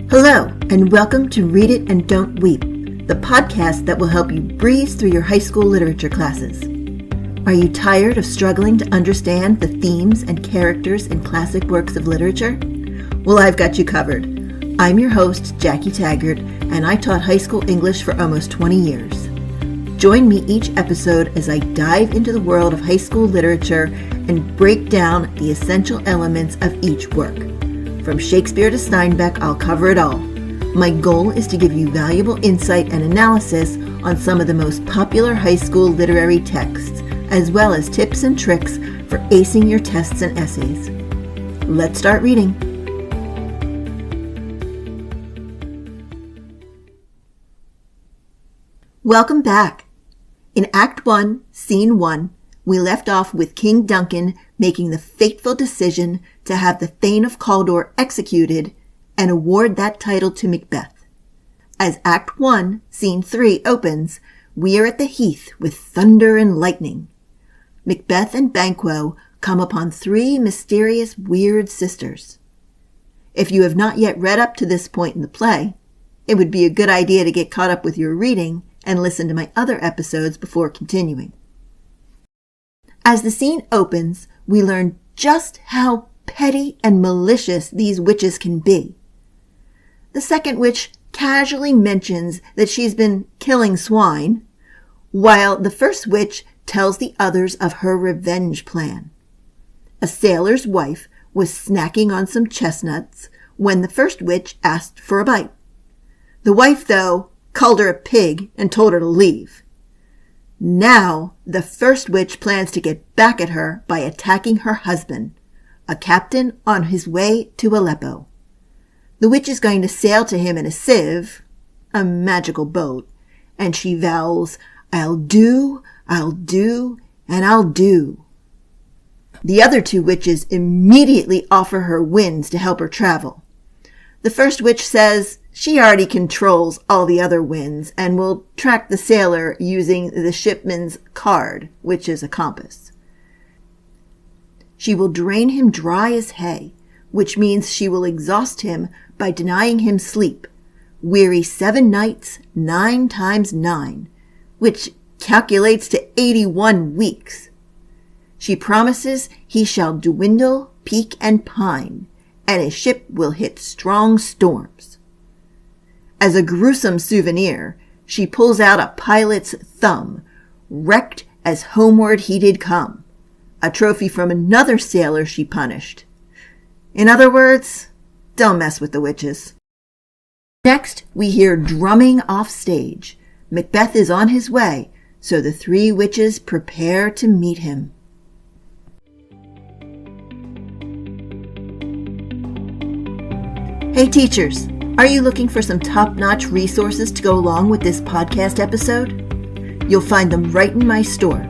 Hello, and welcome to Read It and Don't Weep, the podcast that will help you breeze through your high school literature classes. Are you tired of struggling to understand the themes and characters in classic works of literature? Well, I've got you covered. I'm your host, Jackie Taggart, and I taught high school English for almost 20 years. Join me each episode as I dive into the world of high school literature and break down the essential elements of each work. From Shakespeare to Steinbeck, I'll cover it all. My goal is to give you valuable insight and analysis on some of the most popular high school literary texts, as well as tips and tricks for acing your tests and essays. Let's start reading. Welcome back. In Act 1, Scene 1, we left off with King Duncan making the fateful decision to have the Thane of Cawdor executed and award that title to Macbeth. As Act 1, Scene 3 opens, we are at the heath with thunder and lightning. Macbeth and Banquo come upon three mysterious, weird sisters. If you have not yet read up to this point in the play, it would be a good idea to get caught up with your reading and listen to my other episodes before continuing. As the scene opens, we learn just how petty and malicious these witches can be. The second witch casually mentions that she's been killing swine, while the first witch tells the others of her revenge plan. A sailor's wife was snacking on some chestnuts when the first witch asked for a bite. The wife, though, called her a pig and told her to leave. Now, the first witch plans to get back at her by attacking her husband, a captain on his way to Aleppo. The witch is going to sail to him in a sieve, a magical boat, and she vows, I'll do, and I'll do. The other two witches immediately offer her winds to help her travel. The first witch says she already controls all the other winds and will track the sailor using the shipman's card, which is a compass. She will drain him dry as hay, which means she will exhaust him by denying him sleep, weary 7 nights, 9 times 9, which calculates to 81 weeks. She promises he shall dwindle, peak, and pine, and his ship will hit strong storms. As a gruesome souvenir, she pulls out a pilot's thumb, wrecked as homeward he did come, a trophy from another sailor she punished. In other words, don't mess with the witches. Next, we hear drumming off stage. Macbeth is on his way, so the three witches prepare to meet him. Hey teachers, are you looking for some top-notch resources to go along with this podcast episode? You'll find them right in my store.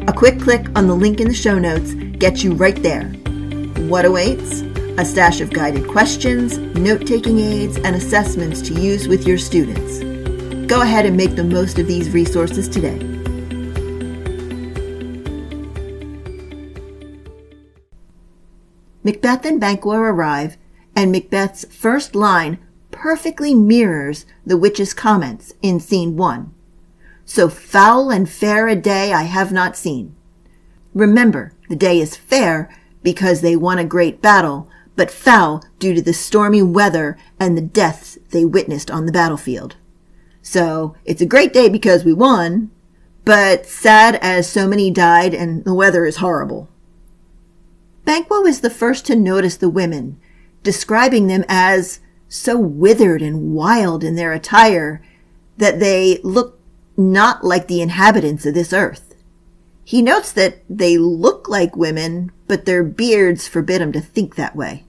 A quick click on the link in the show notes gets you right there. What awaits? A stash of guided questions, note-taking aids, and assessments to use with your students. Go ahead and make the most of these resources today. Macbeth and Banquo arrive, and Macbeth's first line perfectly mirrors the witch's comments in Scene 1. So foul and fair a day I have not seen. Remember, the day is fair because they won a great battle, but foul due to the stormy weather and the deaths they witnessed on the battlefield. So it's a great day because we won, but sad as so many died and the weather is horrible. Banquo is the first to notice the women, describing them as so withered and wild in their attire that they look not like the inhabitants of this earth. He notes that they look like women, but their beards forbid him to think that way.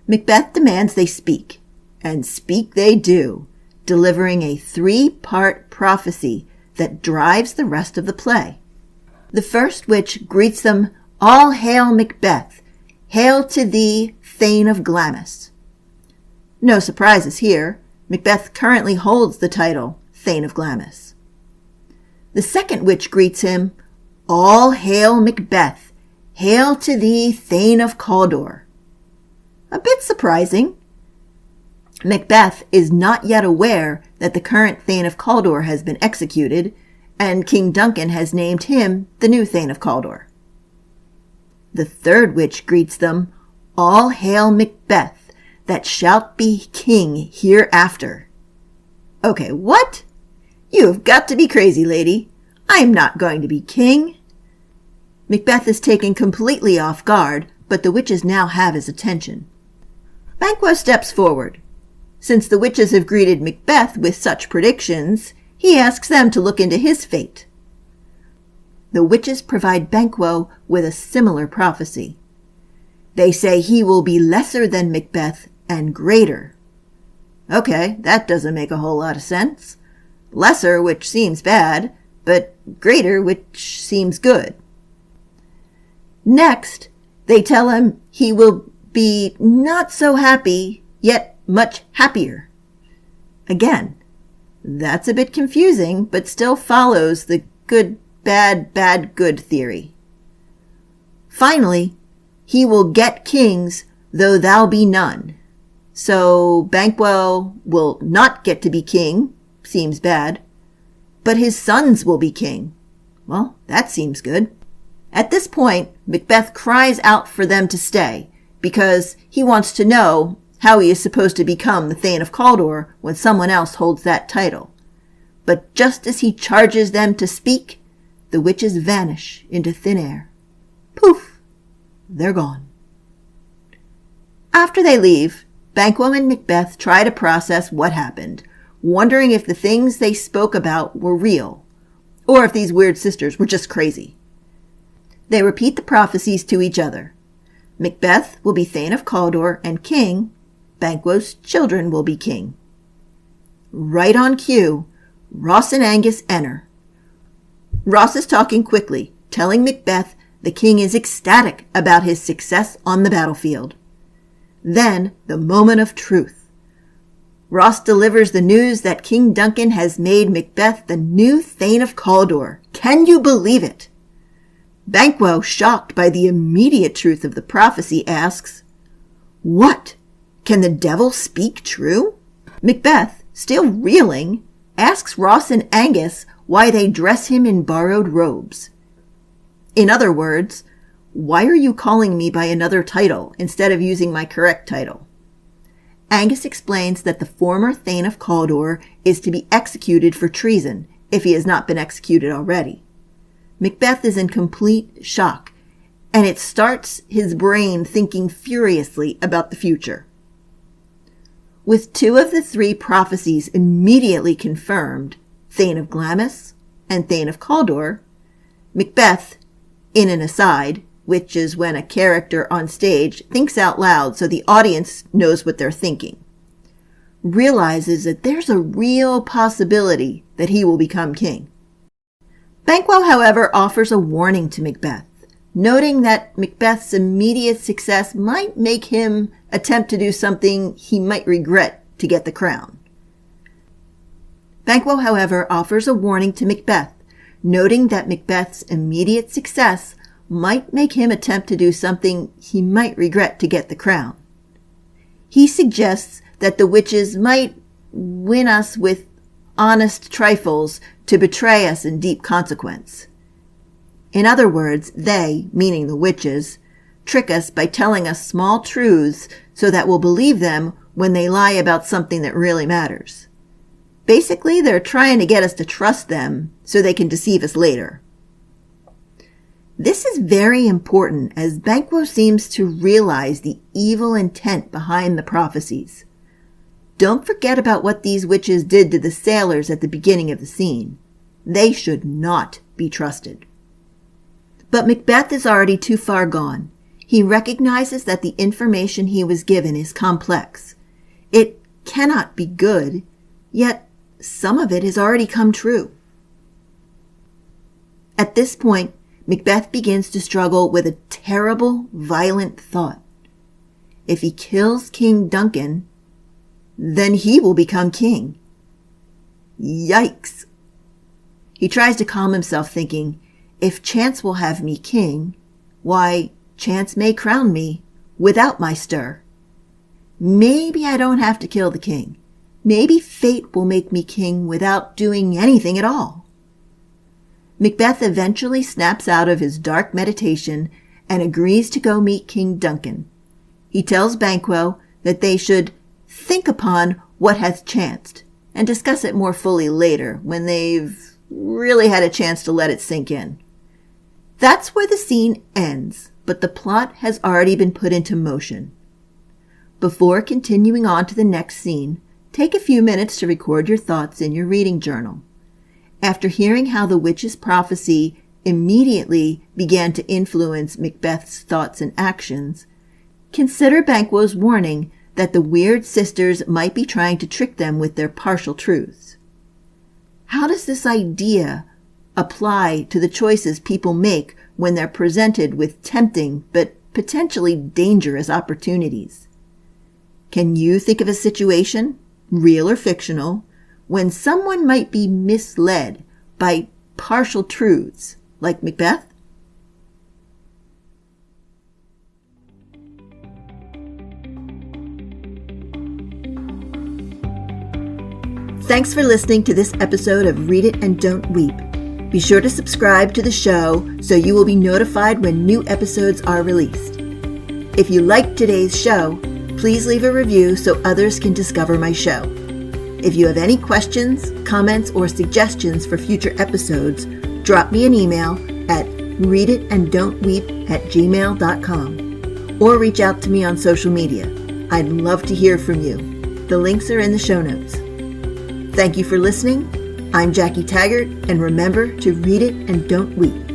Macbeth demands they speak, and speak they do, delivering a 3-part prophecy that drives the rest of the play. The first witch greets them, All hail Macbeth! Hail to thee, Thane of Glamis. No surprises here. Macbeth currently holds the title Thane of Glamis. The second witch greets him, All hail Macbeth! Hail to thee, Thane of Cawdor. A bit surprising. Macbeth is not yet aware that the current Thane of Cawdor has been executed, and King Duncan has named him the new Thane of Cawdor. The third witch greets them, "All hail Macbeth, that shalt be king hereafter." Okay, what? You have got to be crazy, lady. I am not going to be king. Macbeth is taken completely off guard, but the witches now have his attention. Banquo steps forward. Since the witches have greeted Macbeth with such predictions, he asks them to look into his fate. The witches provide Banquo with a similar prophecy. They say he will be lesser than Macbeth and greater. Okay, that doesn't make a whole lot of sense. Lesser, which seems bad, but greater, which seems good. Next, they tell him he will be not so happy, yet much happier. Again, that's a bit confusing, but still follows the good, bad, bad, good theory. Finally, he will get kings, though thou be none. So Banquo will not get to be king, seems bad, but his sons will be king. Well, that seems good. At this point, Macbeth cries out for them to stay, because he wants to know how he is supposed to become the Thane of Cawdor when someone else holds that title. But just as he charges them to speak, the witches vanish into thin air. Poof! They're gone. After they leave, Banquo and Macbeth try to process what happened, wondering if the things they spoke about were real, or if these weird sisters were just crazy. They repeat the prophecies to each other. Macbeth will be Thane of Cawdor and king. Banquo's children will be king. Right on cue, Ross and Angus enter. Ross is talking quickly, telling Macbeth the king is ecstatic about his success on the battlefield. Then, the moment of truth. Ross delivers the news that King Duncan has made Macbeth the new Thane of Cawdor. Can you believe it? Banquo, shocked by the immediate truth of the prophecy, asks, "What? Can the devil speak true?" Macbeth, still reeling, asks Ross and Angus why they dress him in borrowed robes. In other words, why are you calling me by another title instead of using my correct title? Angus explains that the former Thane of Cawdor is to be executed for treason if he has not been executed already. Macbeth is in complete shock, and it starts his brain thinking furiously about the future. With two of the three prophecies immediately confirmed, Thane of Glamis and Thane of Cawdor, Macbeth, in an aside, which is when a character on stage thinks out loud so the audience knows what they're thinking, realizes that there's a real possibility that he will become king. Banquo, however, offers a warning to Macbeth, noting that Macbeth's immediate success might make him attempt to do something he might regret to get the crown. Banquo, however, offers a warning to Macbeth, noting that Macbeth's immediate success might make him attempt to do something he might regret to get the crown. He suggests that the witches might win us with honest trifles to betray us in deep consequence. In other words, they, meaning the witches, trick us by telling us small truths so that we'll believe them when they lie about something that really matters. Basically, they're trying to get us to trust them so they can deceive us later. This is very important as Banquo seems to realize the evil intent behind the prophecies. Don't forget about what these witches did to the sailors at the beginning of the scene. They should not be trusted. But Macbeth is already too far gone. He recognizes that the information he was given is complex. It cannot be good, yet some of it has already come true. At this point, Macbeth begins to struggle with a terrible, violent thought. If he kills King Duncan, then he will become king. Yikes! He tries to calm himself, thinking, if chance will have me king, why, chance may crown me without my stir. maybe I don't have to kill the king. Maybe fate will make me king without doing anything at all. Macbeth eventually snaps out of his dark meditation and agrees to go meet King Duncan. He tells Banquo that they should think upon what hath chanced and discuss it more fully later when they've really had a chance to let it sink in. That's where the scene ends, but the plot has already been put into motion. Before continuing on to the next scene, take a few minutes to record your thoughts in your reading journal. After hearing how the witch's prophecy immediately began to influence Macbeth's thoughts and actions, consider Banquo's warning that the weird sisters might be trying to trick them with their partial truths. How does this idea apply to the choices people make when they're presented with tempting but potentially dangerous opportunities? Can you think of a situation, real or fictional, when someone might be misled by partial truths, like Macbeth? Thanks for listening to this episode of Read It and Don't Weep. Be sure to subscribe to the show so you will be notified when new episodes are released. If you liked today's show, please leave a review so others can discover my show. If you have any questions, comments, or suggestions for future episodes, drop me an email at readitanddontweep@gmail.com or reach out to me on social media. I'd love to hear from you. The links are in the show notes. Thank you for listening. I'm Jackie Taggart, and remember to read it and don't weep.